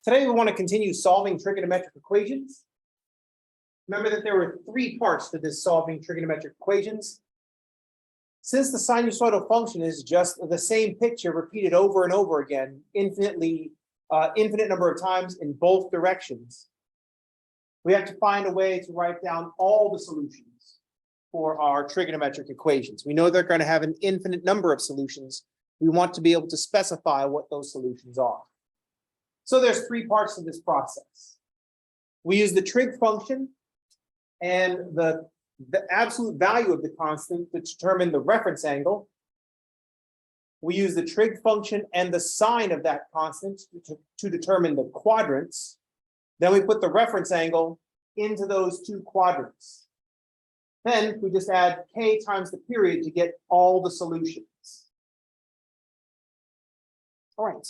Today we want to continue solving trigonometric equations. Remember that there were three parts to this solving trigonometric equations. Since the sinusoidal function is just the same picture repeated over and over again, infinite number of times in both directions, we have to find a way to write down all the solutions for our trigonometric equations. We know they're going to have an infinite number of solutions. We want to be able to specify what those solutions are. So there's three parts to this process. We use the trig function and the absolute value of the constant to determine the reference angle. We use the trig function and the sign of that constant to determine the quadrants. Then we put the reference angle into those two quadrants. Then we just add k times the period to get all the solutions. All right.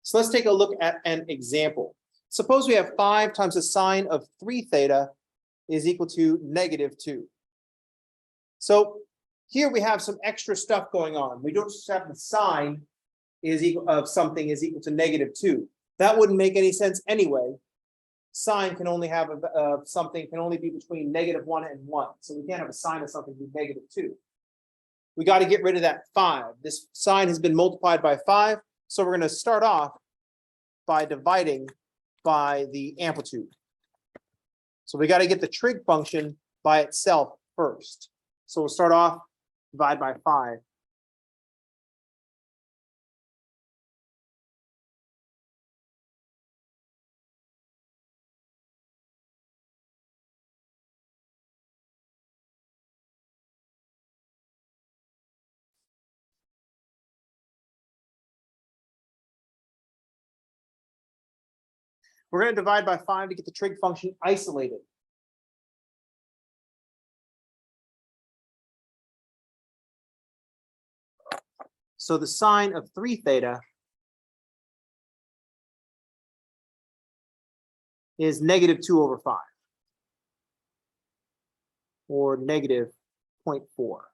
So let's take a look at an example. Suppose we have 5 times the sine of 3 theta is equal to -2. So here we have some extra stuff going on. We don't just have the sine of something is equal to -2. That wouldn't make any sense anyway. Sine can only have something can only be between -1 and 1. So we can't have a sine of something be -2. We got to get rid of that 5. This sine has been multiplied by 5. So we're going to start off by dividing by the amplitude. So we got to get the trig function by itself first. So we'll start off, divide by 5. We're going to divide by 5 to get the trig function isolated. So the sine of 3 theta is -2/5, or -0.4.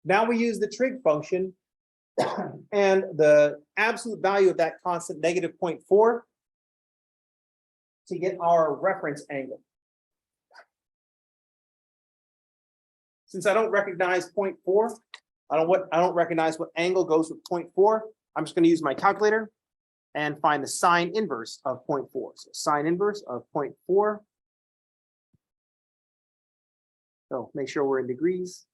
Now we use the trig function and the absolute value of that constant, -0.4, to get our reference angle. Since I don't recognize 0.4, I don't recognize what angle goes with 0.4, I'm just going to use my calculator and find the sine inverse of 0.4. So sine inverse of 0.4. So make sure we're in degrees.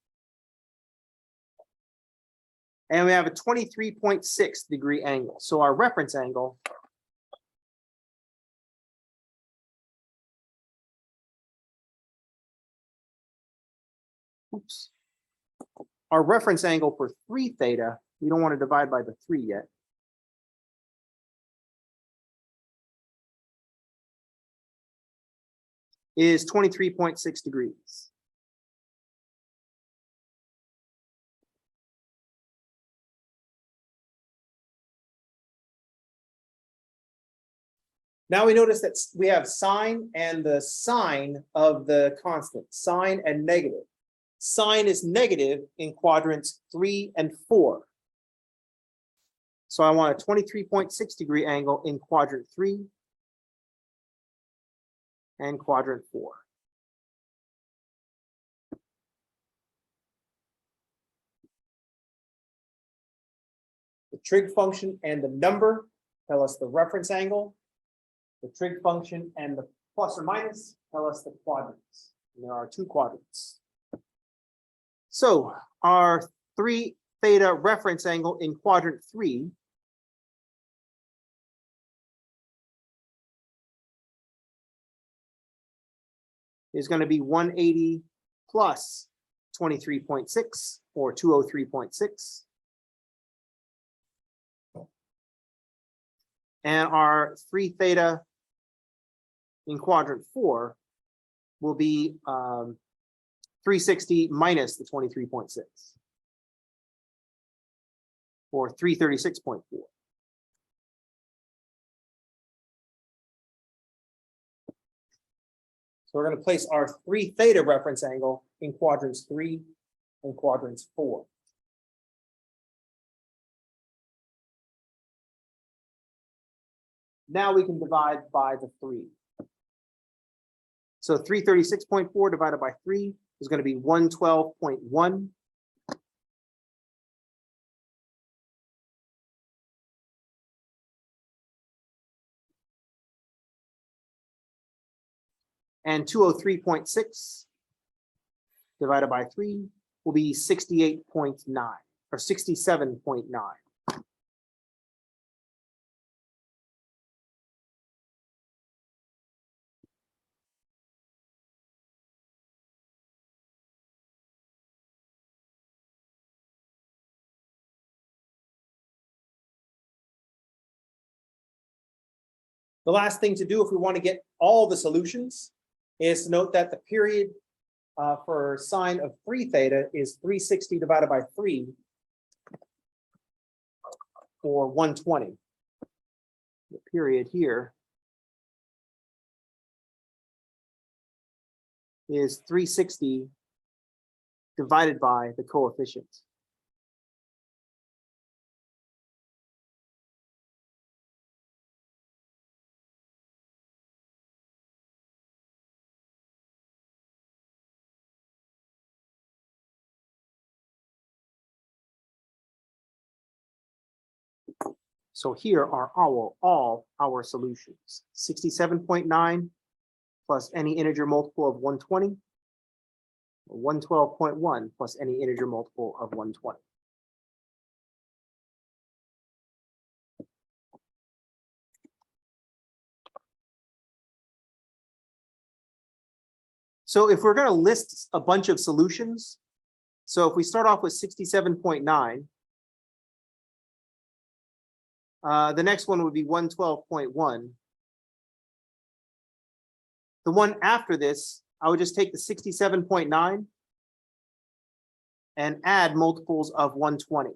And we have a 23.6 degree angle. So our reference angle our reference angle for 3 theta, we don't want to divide by the 3 yet. Is 23.6 degrees. Now we notice that we have sine and the sine of the constant, sine and negative. Sine is negative in quadrants 3 and 4. So I want a 23.6 degree angle in quadrant 3 and quadrant 4. The trig function and the number tell us the reference angle. The trig function and the plus or minus tell us the quadrants. And there are 2 quadrants. So our 3 theta reference angle in quadrant 3 is going to be 180 plus 23.6, or 203.6. And our 3 theta in quadrant 4 will be 360 minus the 23.6, or 336.4. So we're going to place our 3 theta reference angle in quadrants 3 and quadrants 4. Now we can divide by the 3. So 336.4 divided by 3 is going to be 112.1. And 203.6 divided by 3 will be 68.9 or 67.9. The last thing to do if we want to get all the solutions is to note that the period for sine of 3 theta is 360 divided by 3 for 120. The period here is 360 divided by the coefficient. So here are all our solutions. 67.9 plus any integer multiple of 120, 112.1 plus any integer multiple of 120. So if we're going to list a bunch of solutions, so if we start off with 67.9, the next one would be 112.1. The one after this, I would just take the 67.9 and add multiples of 120.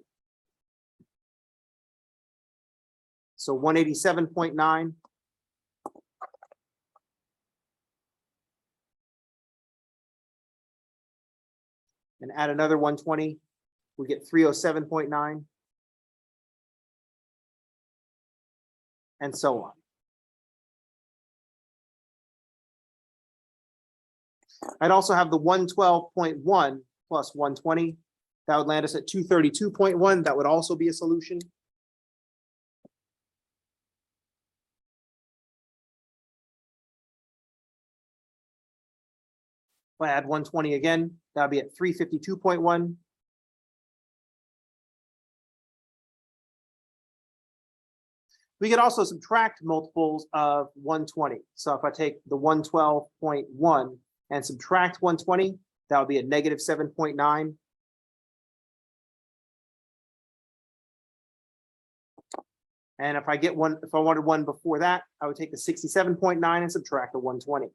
So 187.9. And add another 120, we get 307.9. And so on. I'd also have the 112.1 plus 120. That would land us at 232.1. That would also be a solution. If I add 120 again, that would be at 352.1. We could also subtract multiples of 120. So if I take the 112.1 and subtract 120, that would be a negative 7.9. And if I get one, if I wanted one before that, I would take the 67.9 and subtract the 120.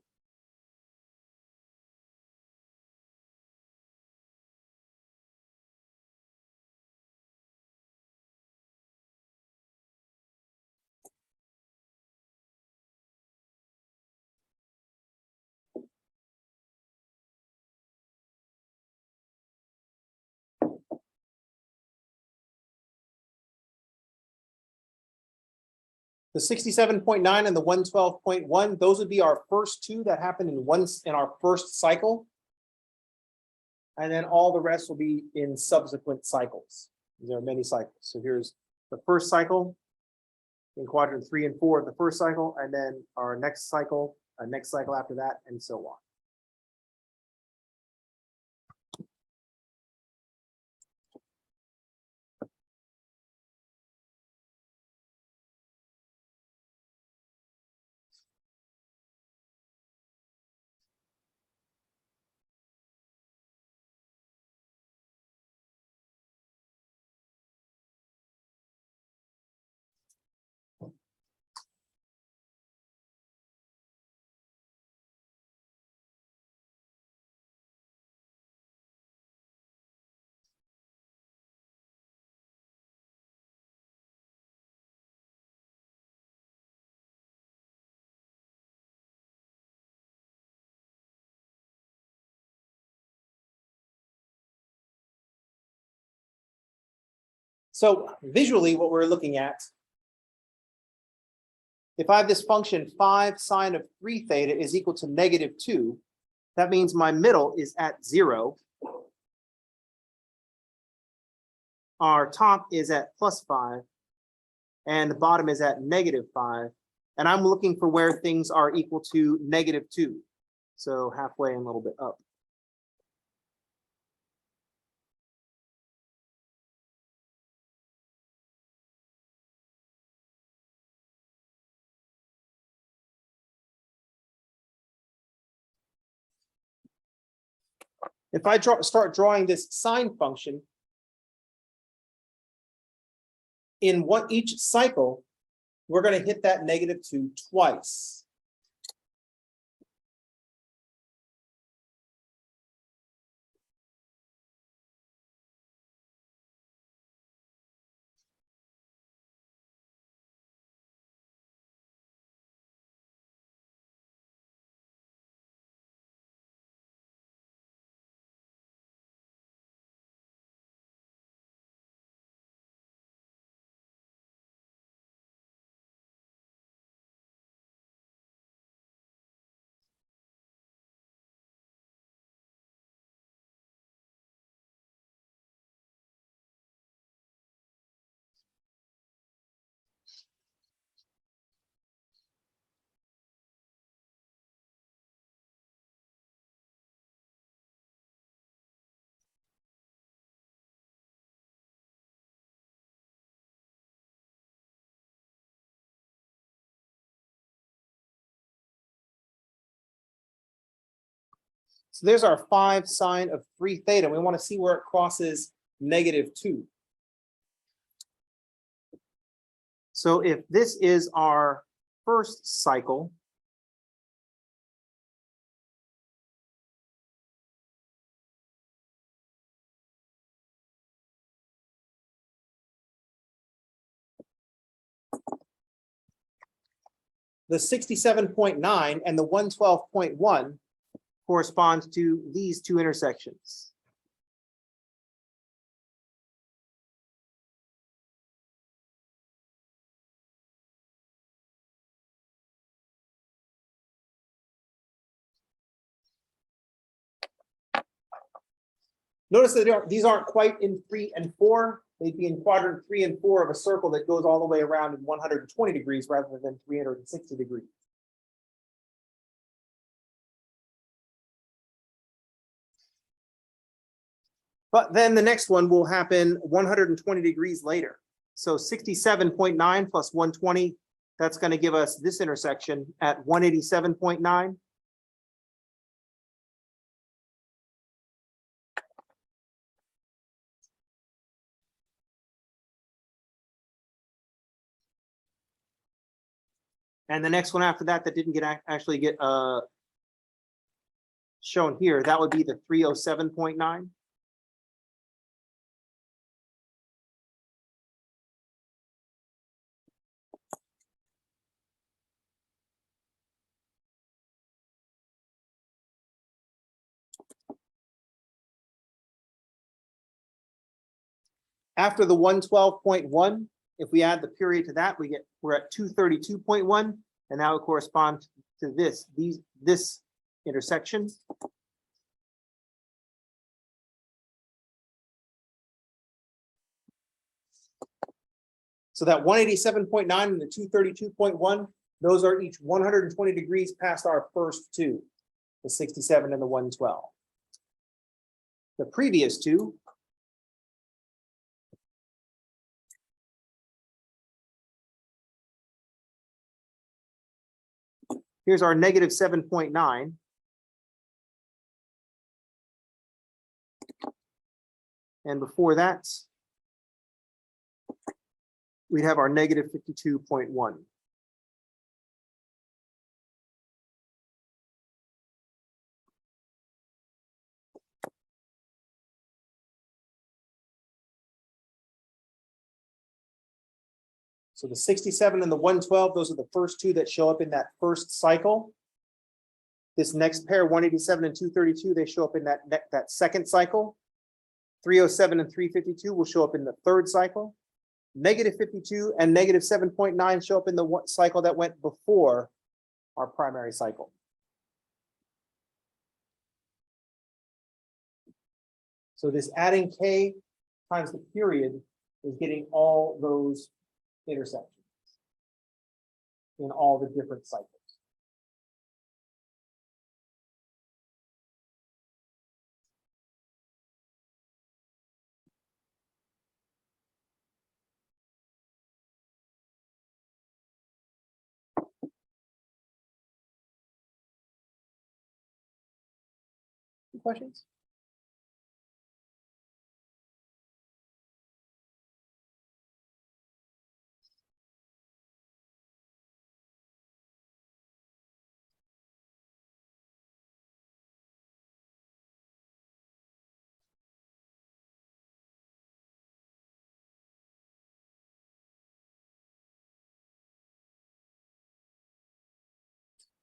The 67.9 and the 112.1, those would be our first two that happened in our first cycle. And then all the rest will be in subsequent cycles. There are many cycles. So here's the first cycle in quadrant 3 and 4 of the first cycle, and then our next cycle after that, and so on. So visually, what we're looking at If I have this function 5 sine of 3 theta is equal to -2, that means my middle is at 0. Our top is at +5, and the bottom is at -5. And I'm looking for where things are equal to -2. So halfway and a little bit up. If I start drawing this sine function, in each cycle, we're going to hit that -2 twice. So there's our 5 sine of 3 theta. We want to see where it crosses -2. So if this is our first cycle, the 67.9 and the 112.1 correspond to these two intersections. Notice that these aren't quite in 3 and 4. They'd be in quadrant 3 and 4 of a circle that goes all the way around in 120 degrees rather than 360 degrees. But then the next one will happen 120 degrees later. So 67.9 plus 120, that's going to give us this intersection at 187.9. And the next one after that didn't actually get shown here, that would be the 307.9. After the 112.1, if we add the period to that, we're at 232.1, and that would correspond to this intersection. So that 187.9 and the 232.1, those are each 120 degrees past our first two, the 67 and the 112. The previous two, here's our -7.9. And before that, we'd have our -52.1. So the 67 and the 112, those are the first two that show up in that first cycle. This next pair, 187 and 232, they show up in that second cycle. 307 and 352 will show up in the third cycle. -52 and -7.9 show up in the cycle that went before our primary cycle. So this adding k times the period is getting all those intersections in all the different cycles. Any questions?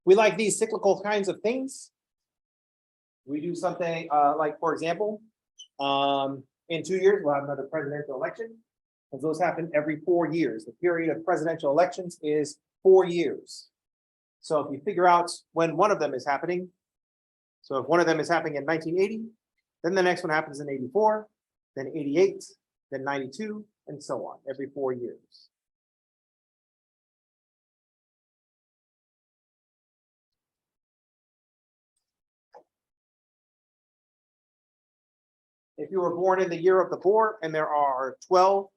We like these cyclical kinds of things. We do something like, for example, in 2 years, we'll have another presidential election, because those happen every 4 years. The period of presidential elections is 4 years. So if you figure out when one of them is happening, so if one of them is happening in 1980, then the next one happens in 84, then 88, then 92, and so on, every 4 years. If you were born in the year of the boar and there are 12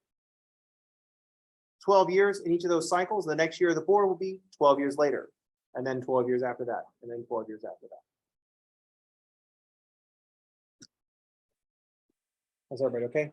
years in each of those cycles, the next year of the boar will be 12 years later, and then 12 years after that, and then 12 years after that. Is everybody okay?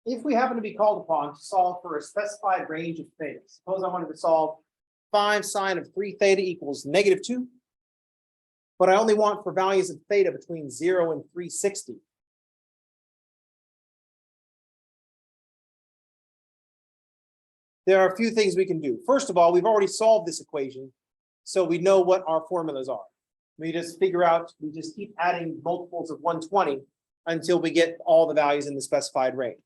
If we happen to be called upon to solve for a specified range of theta, suppose I wanted to solve 5 sine of 3 theta equals -2, but I only want for values of theta between 0 and 360. There are a few things we can do. First of all, we've already solved this equation, so we know what our formulas are. We just figure out, we just keep adding multiples of 120 until we get all the values in the specified range.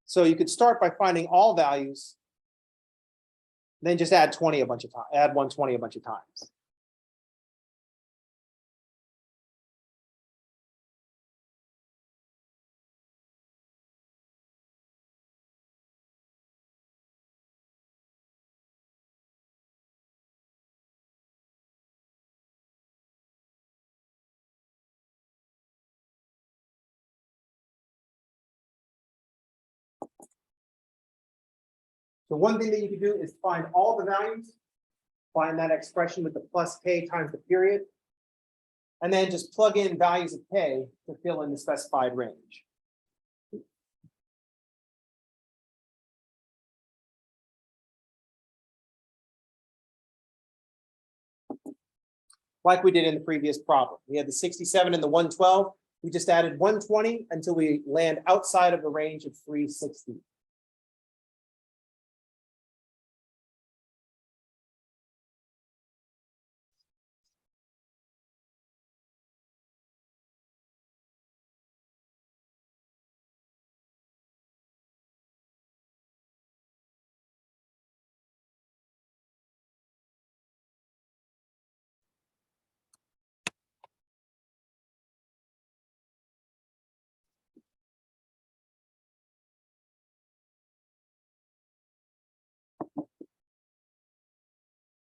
So you could start by finding all values Then just add 20 a bunch of times, add 120 a bunch of times. So one thing that you can do is find all the values, find that expression with the plus k times the period, and then just plug in values of k to fill in the specified range. Like we did in the previous problem. We had the 67 and the 112. We just added 120 until we land outside of the range of 360.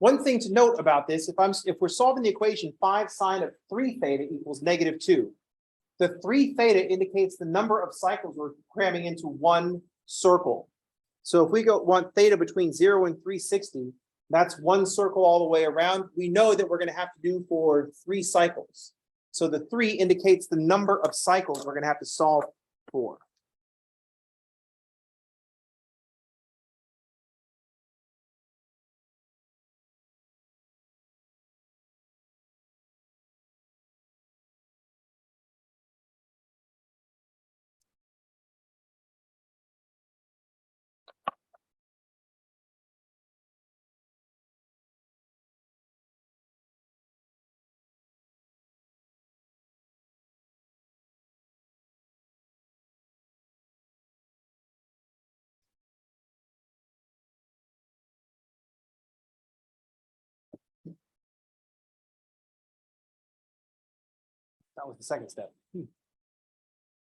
One thing to note about this, if we're solving the equation 5 sine of 3 theta equals -2, the 3 theta indicates the number of cycles we're cramming into one circle. So if we want theta between 0 and 360, that's one circle all the way around. We know that we're going to have to do for 3 cycles. So the 3 indicates the number of cycles we're going to have to solve for. That was the second step.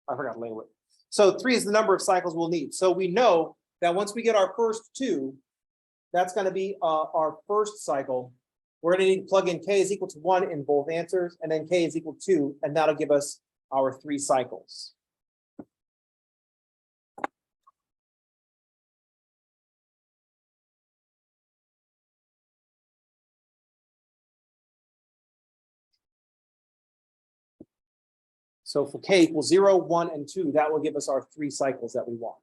I forgot to label it. So 3 is the number of cycles we'll need. So we know that once we get our first 2, that's going to be our first cycle. We're going to need to plug in k is equal to 1 in both answers, and then k is equal to 2, and that'll give us our 3 cycles. So for k equals 0, 1, and 2, that will give us our 3 cycles that we want.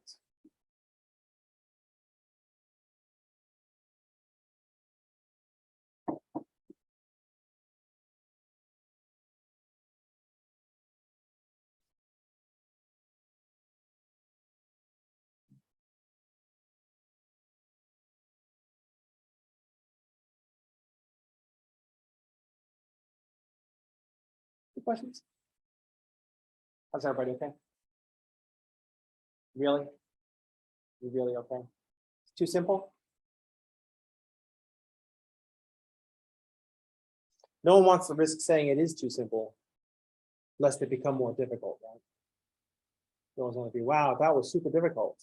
Any questions? How's everybody okay? Really? You really okay? It's too simple? No one wants to risk saying it is too simple, lest it become more difficult, right? No one's going to be, wow, that was super difficult.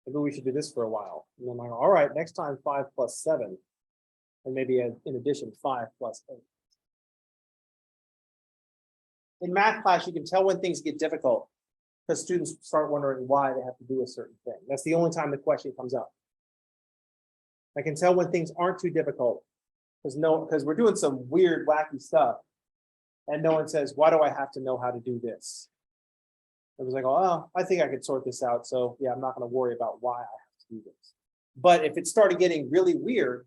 Maybe we should do this for a while. And then I'm like, all right, next time 5 plus 7. And maybe in addition, 5 plus 8. In math class, you can tell when things get difficult because students start wondering why they have to do a certain thing. That's the only time the question comes up. I can tell when things aren't too difficult because we're doing some weird, wacky stuff. And no one says, why do I have to know how to do this? It was like, oh, I think I could sort this out. So yeah, I'm not going to worry about why I have to do this. But if it started getting really weird,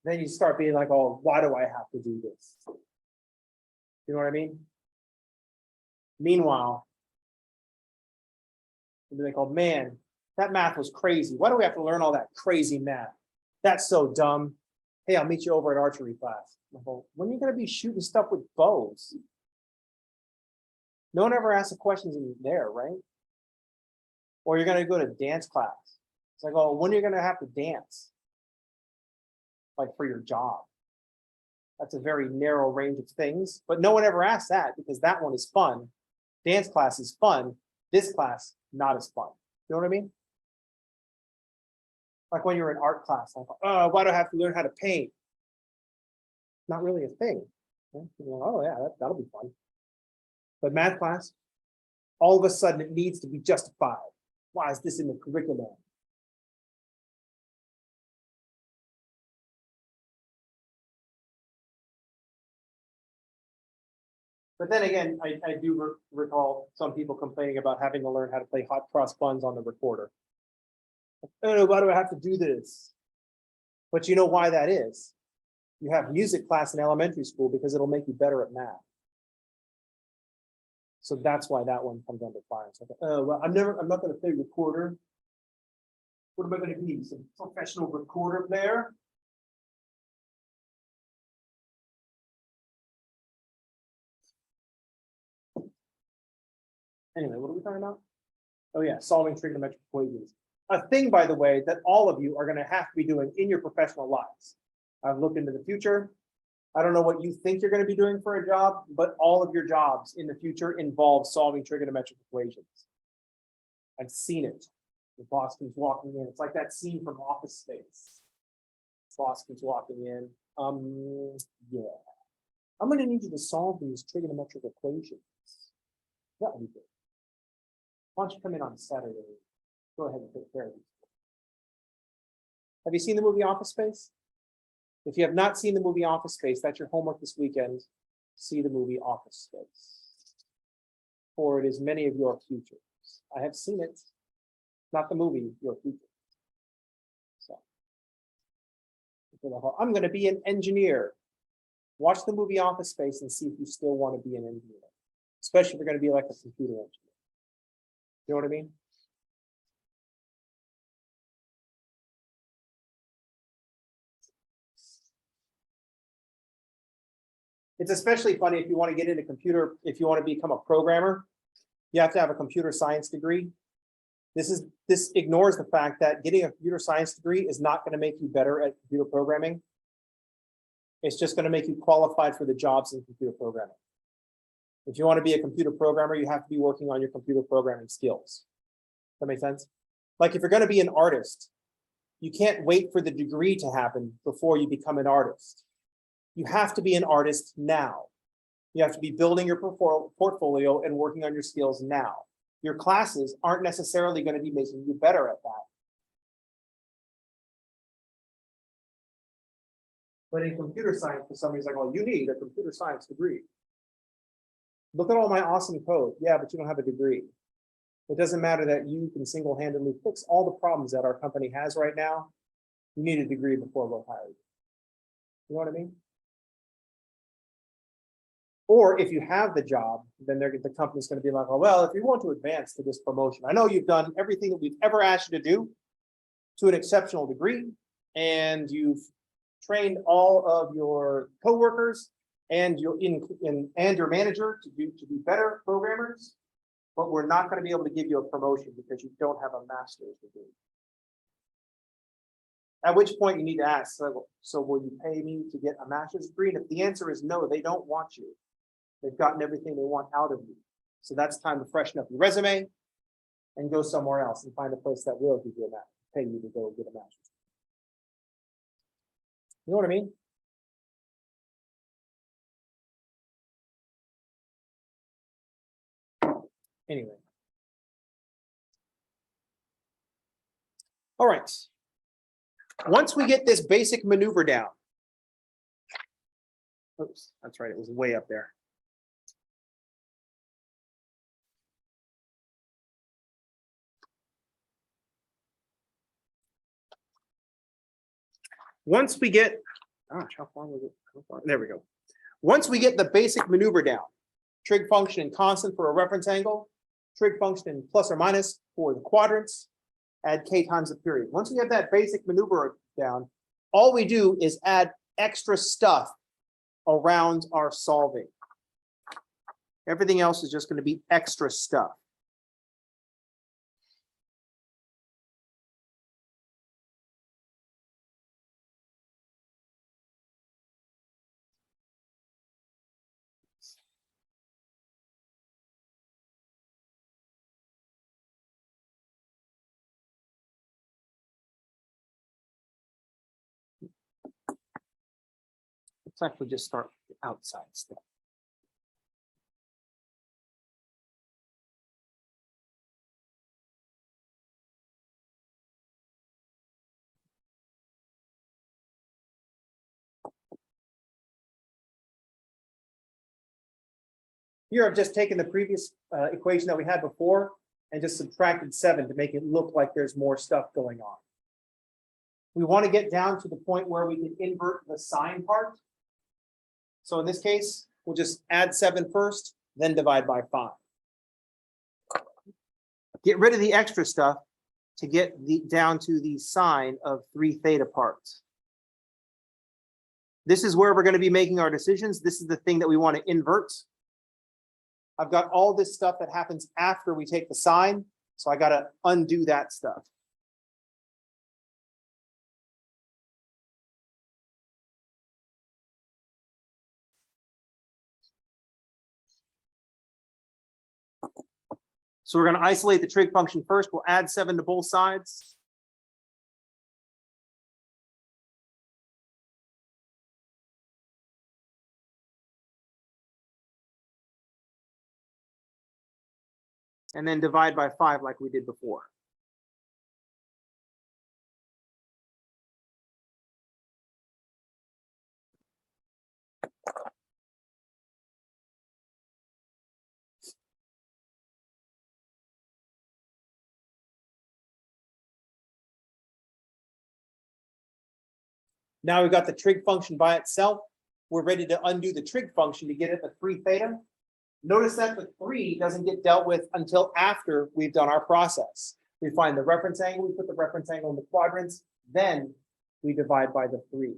then you start being like, oh, why do I have to do this? You know what I mean? Meanwhile, you'd be like, oh man, that math was crazy. Why do we have to learn all that crazy math? That's so dumb. Hey, I'll meet you over at archery class. When are you going to be shooting stuff with bows? No one ever asks the questions in there, right? Or you're going to go to dance class. It's like, oh, when are you going to have to dance? like for your job. That's a very narrow range of things, but no one ever asks that because that one is fun. Dance class is fun. This class, not as fun. You know what I mean? Like when you're in art class, like, oh, why do I have to learn how to paint? Not really a thing. Oh yeah, that'll be fun. But math class, all of a sudden it needs to be justified. Why is this in the curriculum? But then again, I do recall some people complaining about having to learn how to play hot cross buns on the recorder. Oh, why do I have to do this? But you know why that is? You have music class in elementary school because it'll make you better at math. So that's why that one comes under fire. It's like, oh, well, I'm not going to play recorder. What am I going to be? Some professional recorder player? Anyway, what are we talking about? Oh yeah, solving trigonometric equations. A thing, by the way, that all of you are going to have to be doing in your professional lives. I've looked into the future. I don't know what you think you're going to be doing for a job, but all of your jobs in the future involve solving trigonometric equations. I've seen it. The boss comes walking in. It's like that scene from Office Space. Boss comes walking in. Yeah. I'm going to need you to solve these trigonometric equations. That would be good. Why don't you come in on Saturday? Go ahead and take care of these. Have you seen the movie Office Space? If you have not seen the movie Office Space, that's your homework this weekend. See the movie Office Space. For it is many of your futures. I have seen it. Not the movie, your future. So I'm going to be an engineer. Watch the movie Office Space and see if you still want to be an engineer. Especially if you're going to be like a computer engineer. You know what I mean? It's especially funny if you want to get into computer, if you want to become a programmer, you have to have a computer science degree. This ignores the fact that getting a computer science degree is not going to make you better at computer programming. It's just going to make you qualified for the jobs in computer programming. If you want to be a computer programmer, you have to be working on your computer programming skills. That makes sense? Like if you're going to be an artist, you can't wait for the degree to happen before you become an artist. You have to be an artist now. You have to be building your portfolio and working on your skills now. Your classes aren't necessarily going to be making you better at that. But in computer science, for some reason, like, oh, you need a computer science degree. Look at all my awesome code. Yeah, but you don't have a degree. It doesn't matter that you can single-handedly fix all the problems that our company has right now. You need a degree before we'll hire you. You know what I mean? Or if you have the job, then the company's going to be like, oh, well, if you want to advance to this promotion, I know you've done everything that we've ever asked you to do to an exceptional degree, and you've trained all of your coworkers and your manager to be better programmers, but we're not going to be able to give you a promotion because you don't have a master's degree. At which point you need to ask, so will you pay me to get a master's degree? And if the answer is no, they don't want you. They've gotten everything they want out of you. So that's time to freshen up your resume and go somewhere else and find a place that will give you a master's, pay you to go get a master's. You know what I mean? Anyway. All right. Once we get this basic maneuver down. Oops, that's right. It was way up there. Once we get, gosh, how far was it? There we go. Once we get the basic maneuver down, trig function and constant for a reference angle, trig function and plus or minus for the quadrants, add k times the period. Once we have that basic maneuver down, all we do is add extra stuff around our solving. Everything else is just going to be extra stuff. Let's actually just start with the outside stuff. Here I've just taken the previous equation that we had before and just subtracted 7 to make it look like there's more stuff going on. We want to get down to the point where we can invert the sign part. So in this case, we'll just add 7 first, then divide by 5. Get rid of the extra stuff to get down to the sine of 3 theta parts. This is where we're going to be making our decisions. This is the thing that we want to invert. I've got all this stuff that happens after we take the sine, so I got to undo that stuff. So we're going to isolate the trig function first. We'll add 7 to both sides. And then divide by 5 like we did before. Now we've got the trig function by itself. We're ready to undo the trig function to get at the 3 theta. Notice that the 3 doesn't get dealt with until after we've done our process. We find the reference angle, we put the reference angle in the quadrants, then we divide by the 3.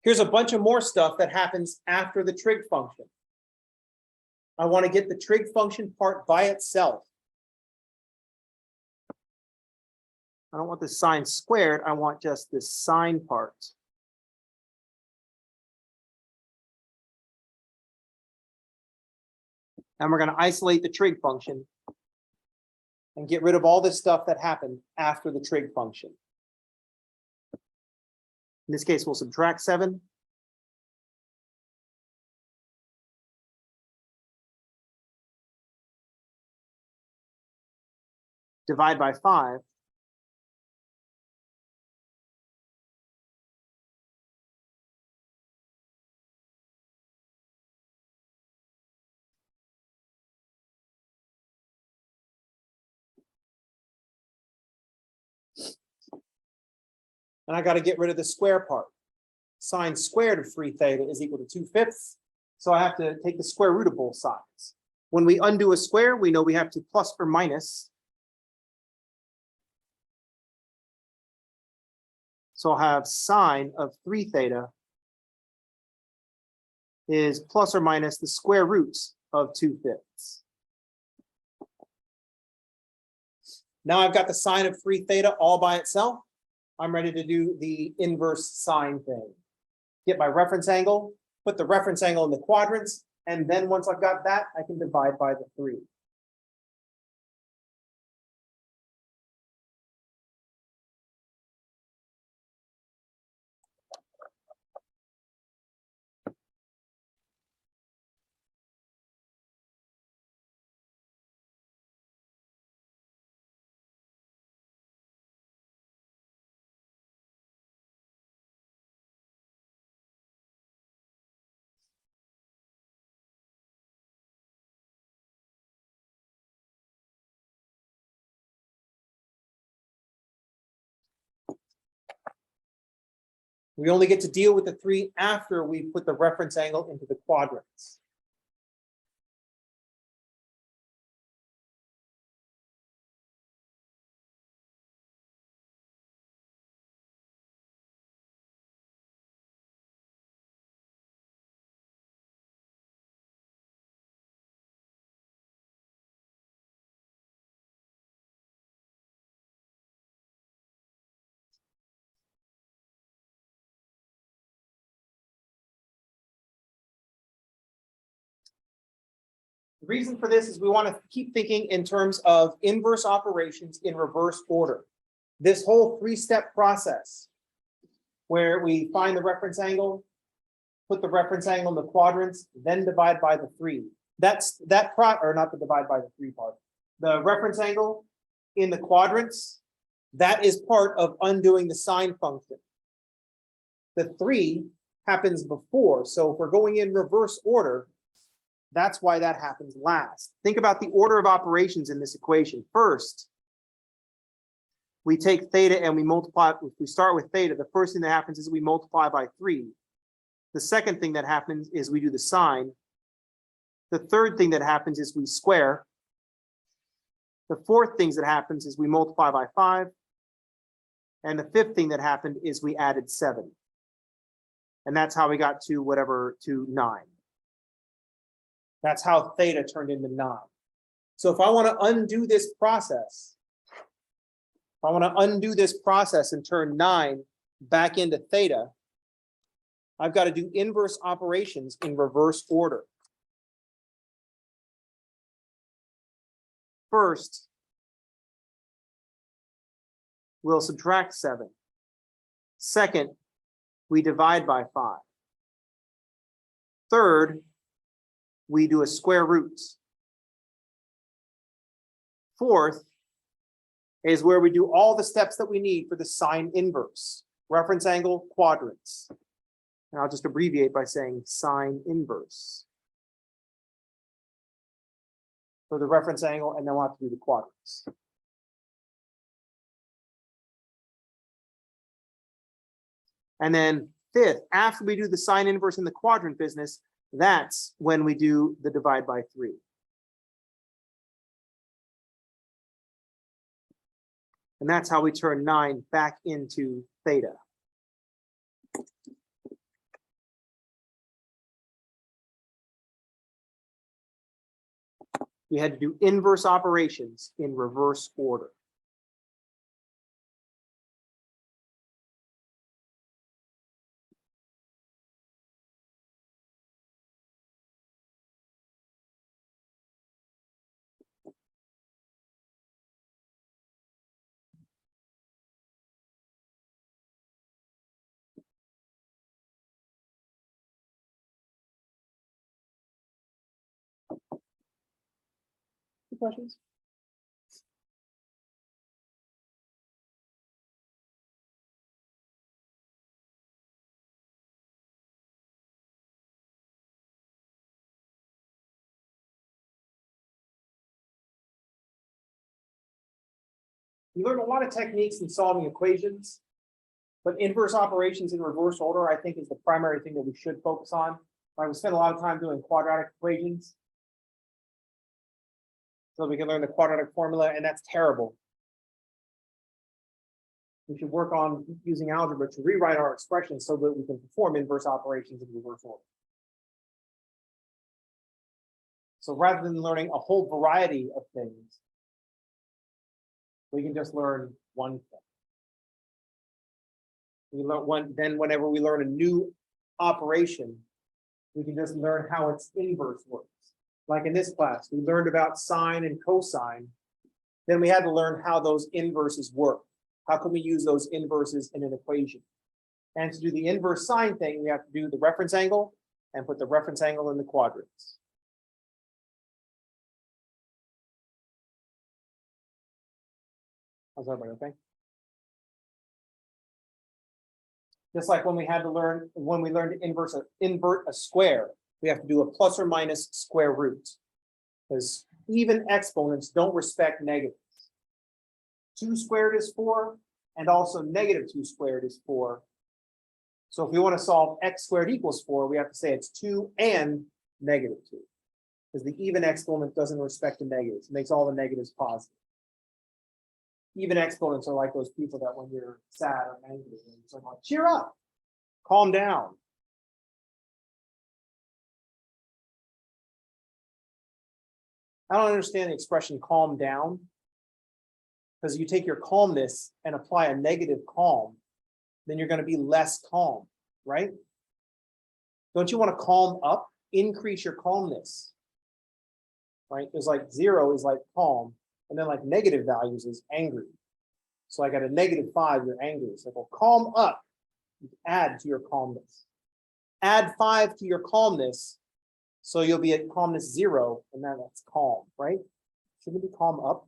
Here's a bunch of more stuff that happens after the trig function. I want to get the trig function part by itself. I don't want the sine squared, I want just the sine part. And we're going to isolate the trig function and get rid of all this stuff that happened after the trig function. In this case, we'll subtract 7. Divide by 5. And I got to get rid of the square part. Sine squared of 3 theta is equal to 2/5. So I have to take the square root of both sides. When we undo a square, we know we have to plus or minus. So I'll have sine of 3 theta is plus or minus the square roots of 2/5. Now I've got the sine of 3 theta all by itself. I'm ready to do the inverse sine thing. Get my reference angle, put the reference angle in the quadrants, and then once I've got that, I can divide by the 3. We only get to deal with the 3 after we put the reference angle into the quadrants. The reason for this is we want to keep thinking in terms of inverse operations in reverse order. This whole three-step process where we find the reference angle, put the reference angle in the quadrants, then divide by the 3. That's or not the divide by the 3 part. The reference angle in the quadrants, that is part of undoing the sine function. The 3 happens before, so if we're going in reverse order, that's why that happens last. Think about the order of operations in this equation. First, we take theta and we multiply. If we start with theta, the first thing that happens is we multiply by 3. The second thing that happens is we do the sine. The third thing that happens is we square. The fourth thing that happens is we multiply by 5. And the fifth thing that happened is we added 7. And that's how we got to 9. That's how theta turned into 9. So if I want to undo this process, and turn 9 back into theta, I've got to do inverse operations in reverse order. First, we'll subtract 7. Second, we divide by 5. Third, we do a square root. Fourth is where we do all the steps that we need for the sine inverse. Reference angle, quadrants. And I'll just abbreviate by saying sine inverse for the reference angle, and then we'll have to do the quadrants. And then fifth, after we do the sine inverse in the quadrant business, that's when we do the divide by 3. And that's how we turn 9 back into theta. We had to do inverse operations in reverse order. Questions? You learn a lot of techniques in solving equations, but inverse operations in reverse order, I think, is the primary thing that we should focus on. We spend a lot of time doing quadratic equations, so we can learn the quadratic formula, and that's terrible. We should work on using algebra to rewrite our expressions so that we can perform inverse operations in reverse order. So rather than learning a whole variety of things, we can just learn one thing. We learn one, then whenever we learn a new operation, we can just learn how its inverse works. Like in this class, we learned about sine and cosine. Then we had to learn how those inverses work. How can we use those inverses in an equation? And to do the inverse sine thing, we have to do the reference angle and put the reference angle in the quadrants. How's everybody okay? Just like when we had to learn, when we learned to invert a square, we have to do a plus or minus square root, because even exponents don't respect negatives. 2 squared is 4, and also negative 2 squared is 4. So if we want to solve x squared equals 4, we have to say it's 2 and negative 2, because the even exponent doesn't respect the negatives. It makes all the negatives positive. Even exponents are like those people that when you're sad or angry, it's like, cheer up, calm down. I don't understand the expression calm down, because you take your calmness and apply a negative calm, then you're going to be less calm, right? Don't you want to calm up? Increase your calmness. right? There's like 0 is like calm, and then like negative values is angry. So like at a -5, you're angry. It's like, well, calm up, add to your calmness. Add 5 to your calmness, so you'll be at calmness 0, and then that's calm, right? Shouldn't it be calm up?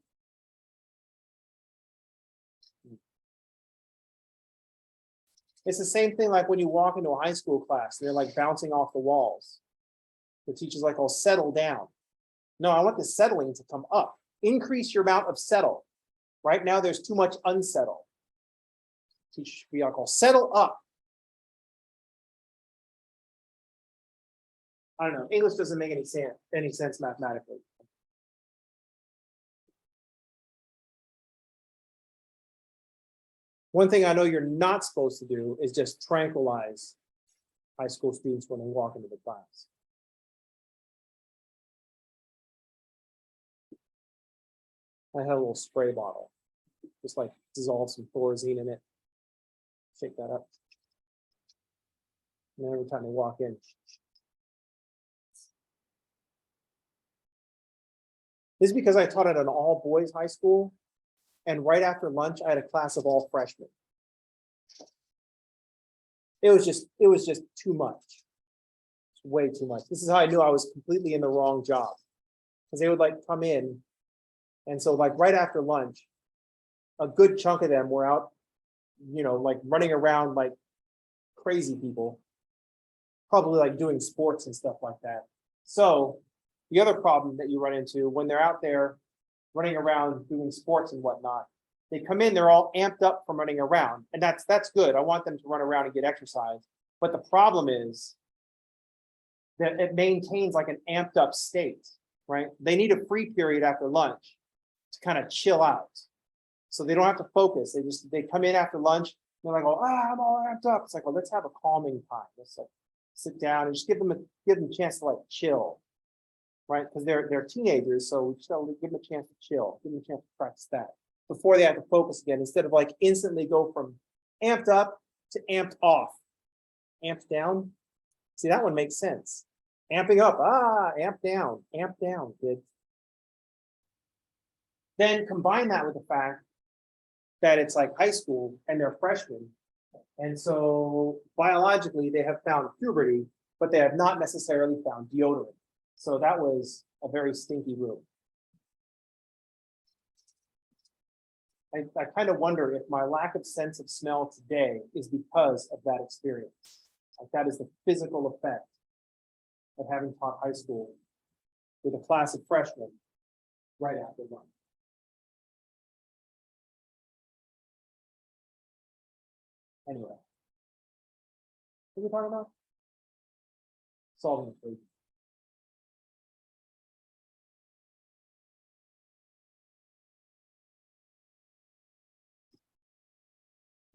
It's the same thing like when you walk into a high school class, they're like bouncing off the walls. The teacher's like, oh, settle down. No, I want the settling to come up. Increase your amount of settle. Right now, there's too much unsettle. Teacher should be like, oh, settle up. I don't know. English doesn't make any sense mathematically. One thing I know you're not supposed to do is just tranquilize high school students when they walk into the class. I had a little spray bottle. Just like dissolve some Thorazine in it. Shake that up. And every time they walk in. This is because I taught at an all boys high school. And right after lunch, I had a class of all freshmen. It was just too much. It's way too much. This is how I knew I was completely in the wrong job. Because they would like come in. And so like right after lunch, a good chunk of them were out, like running around like crazy people, probably like doing sports and stuff like that. So the other problem that you run into when they're out there running around doing sports and whatnot, they come in, they're all amped up from running around. And that's good. I want them to run around and get exercise. But the problem is that it maintains like an amped up state, right? They need a free period after lunch to kind of chill out. So they don't have to focus. They come in after lunch. They're like, oh, I'm all amped up. It's like, well, let's have a calming time. Let's like sit down and just give them a chance to like chill, right? Because they're teenagers, so we just gotta give them a chance to chill, give them a chance to practice that before they have to focus again, instead of like instantly go from amped up to amped off, amped down. See, that one makes sense. Amping up, amp down, kids. Then combine that with the fact that it's like high school and they're freshmen. And so biologically, they have found puberty, but they have not necessarily found deodorant. So that was a very stinky room. I kind of wonder if my lack of sense of smell today is because of that experience. Like that is the physical effect of having taught high school with a class of freshmen right after lunch. Anyway, what are we talking about? Solving equations.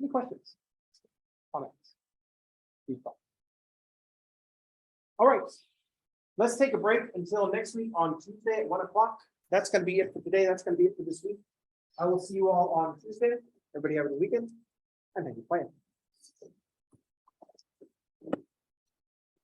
Any questions? Comments? All right. Let's take a break until next week on Tuesday at 1 o'clock. That's going to be it for today. That's going to be it for this week. I will see you all on Tuesday. Everybody have a good weekend. And thank you for playing.